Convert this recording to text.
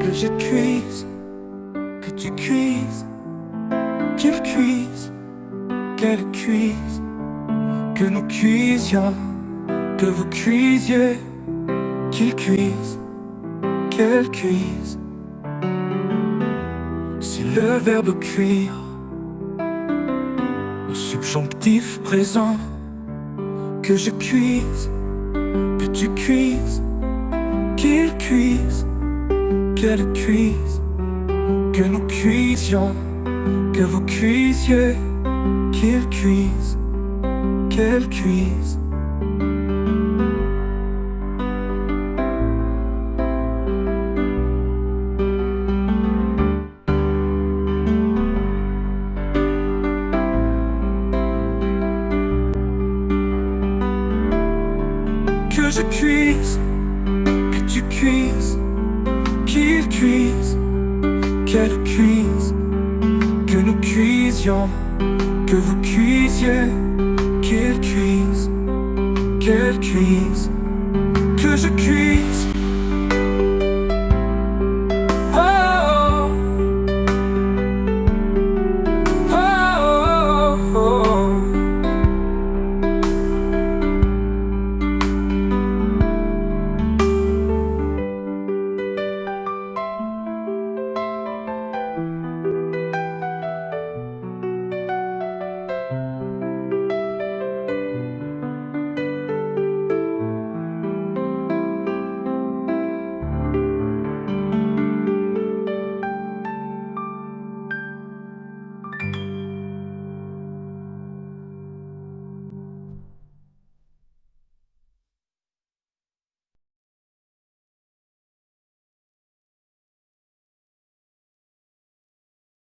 Que je cuise, que tu cuises, qu'il cuise, qu'elle cuise, que nous cuisions, que vous cuisiez, qu'il cuise, qu'elle cuise. C'est le verbe cuire, le subjonctif présent. Que je cuise, que tu cuises, qu'il cuise, qu'elle cuise, que nous cuisions, que vous cuisiez, qu'il cuise, qu'elle cuise. Que je cuise, que tu cuises, qu'il cuise, qu'elle cuise, que nous cuisions, que vous cuisiez, qu'il cuise, qu'elle cuise. Que je cuise.